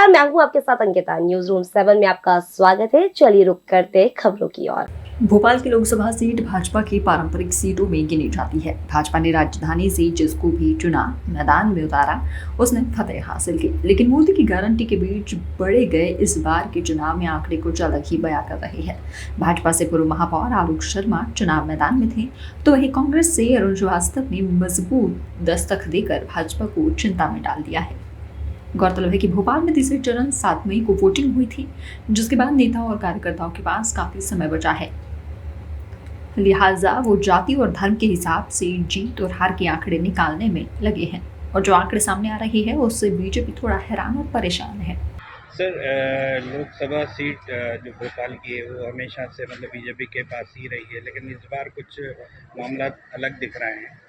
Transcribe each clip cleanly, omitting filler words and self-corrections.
नमस्कार, मैं हूं आपके साथ अंकिता। न्यूज रूम 7 में आपका स्वागत है। चलिए रुक करते हैं खबरों की ओर। भोपाल की लोकसभा सीट भाजपा की पारंपरिक सीटों में गिनी जाती है। भाजपा ने राजधानी से जिसको भी चुना, मैदान में उतारा, उसने फतेह हासिल की। लेकिन मोदी की गारंटी के बीच बढ़े गए इस बार के चुनाव में आंकड़े कुछ अलग ही बयां कर रहे हैं। भाजपा से पूर्व महापौर आलोक शर्मा चुनाव मैदान में थे, तो वहीं कांग्रेस से अरुण श्रीवास्तव ने मजबूत दस्तक देकर भाजपा को चिंता में डाल दिया है। गौरतलब है कि भोपाल में तीसरे चरण 7 मई को वोटिंग हुई थी, जिसके बाद नेताओं और कार्यकर्ताओं के पास काफी समय बचा है। लिहाजा वो जाति और धर्म के हिसाब से जीत और हार के आंकड़े निकालने में लगे हैं, और जो आंकड़े सामने आ रहे हैं उससे बीजेपी थोड़ा हैरान और परेशान है। सर, लोकसभा सीट जो भोपाल की है वो हमेशा से मतलब बीजेपी के पास ही रही है, लेकिन इस बार कुछ मामला अलग दिख रहे हैं।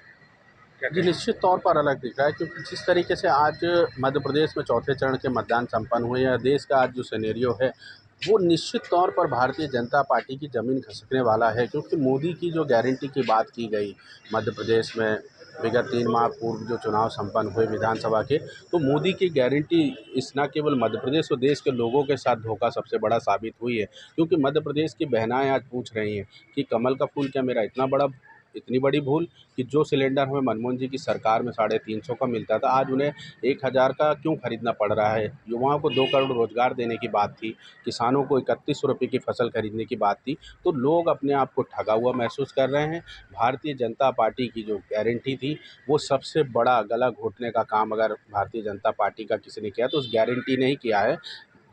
जी, निश्चित तौर पर अलग दिख रहा है, क्योंकि जिस तरीके से आज मध्य प्रदेश में चौथे चरण के मतदान संपन्न हुए या देश का आज जो सिनेरियो है, वो निश्चित तौर पर भारतीय जनता पार्टी की ज़मीन खिसकने वाला है। क्योंकि मोदी की जो गारंटी की बात की गई मध्य प्रदेश में विगत 3 माह पूर्व जो चुनाव संपन्न हुए विधानसभा के, तो मोदी की गारंटी इस न केवल मध्य प्रदेश और देश के लोगों के साथ धोखा सबसे बड़ा साबित हुई है। क्योंकि मध्य प्रदेश की बहनाएँ आज पूछ रही हैं कि कमल का फूल क्या मेरा इतनी बड़ी भूल कि जो सिलेंडर हमें मनमोहन जी की सरकार में 350 का मिलता था, आज उन्हें 1000 का क्यों खरीदना पड़ रहा है। युवाओं को 2 करोड़ रोजगार देने की बात थी, किसानों को 3100 रुपये की फसल खरीदने की बात थी, तो लोग अपने आप को ठगा हुआ महसूस कर रहे हैं। भारतीय जनता पार्टी की जो गारंटी थी, वो सबसे बड़ा गला घोटने का काम अगर भारतीय जनता पार्टी का किसी ने किया तो उस गारंटी ने ही किया है।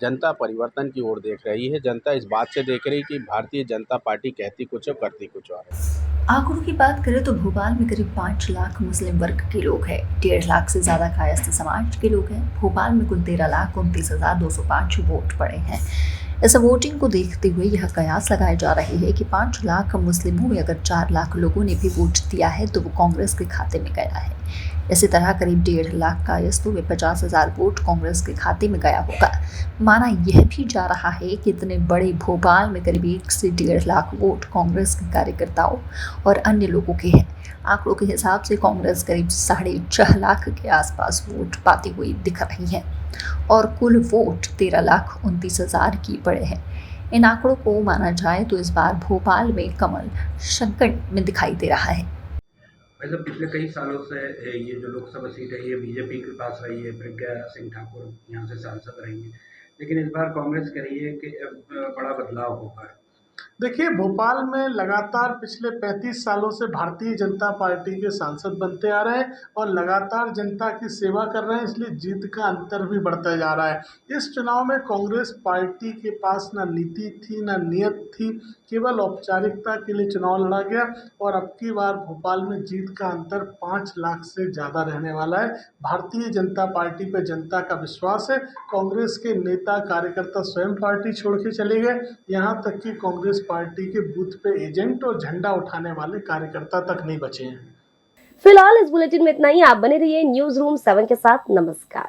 जनता परिवर्तन की ओर देख रही है। जनता इस बात से देख रही है कि भारतीय जनता पार्टी कहती कुछ और करती कुछ और है। आंकड़ों की बात करें तो भोपाल में करीब 5 लाख मुस्लिम वर्ग के लोग हैं, 1.5 लाख से ज्यादा कायस्थ समाज के लोग हैं। भोपाल में कुल 13,29,205 वोट पड़े हैं। इस वोटिंग को देखते हुए यह कयास लगाए जा रहे हैं कि 5 लाख मुस्लिमों में अगर 4 लाख लोगों ने भी वोट दिया है तो वो कांग्रेस के खाते में गया है। इसी तरह करीब 1.5 लाख कायस्थों में 50,000 वोट कांग्रेस के खाते में गया होगा। माना यह भी जा रहा है कि इतने बड़े भोपाल में करीब 1 से 1.5 लाख वोट कांग्रेस के कार्यकर्ताओं और अन्य लोगों के हैं। आंकड़ों के हिसाब से कांग्रेस करीब 6.5 लाख के आसपास वोट पाती हुई दिख रही है और कुल वोट 13,29,000 की पड़े हैं। इन आंकड़ों को माना जाए तो इस बार भोपाल में कमल संकट में दिखाई दे रहा है। वैसे पिछले कई सालों से ये जो लोकसभा सीट है ये बीजेपी के पास रही है। प्रज्ञा सिंह ठाकुर यहाँ से सांसद रही हैं, लेकिन इस बार कांग्रेस कह रही है कि बड़ा बदलाव होगा। देखिए, भोपाल में लगातार पिछले 35 सालों से भारतीय जनता पार्टी के सांसद बनते आ रहे हैं और लगातार जनता की सेवा कर रहे हैं, इसलिए जीत का अंतर भी बढ़ता जा रहा है। इस चुनाव में कांग्रेस पार्टी के पास ना नीति थी ना नियत थी, केवल औपचारिकता के लिए चुनाव लड़ा गया और अब की बार भोपाल में जीत का अंतर 5 लाख से ज़्यादा रहने वाला है। भारतीय जनता पार्टी पर जनता का विश्वास है। कांग्रेस के नेता कार्यकर्ता स्वयं पार्टी छोड़ के चले गए, यहाँ तक कि कांग्रेस पार्टी के बूथ पे एजेंट और झंडा उठाने वाले कार्यकर्ता तक नहीं बचे हैं। फिलहाल इस बुलेटिन में इतना ही। आप बने रहिए न्यूज रूम 7 के साथ। नमस्कार।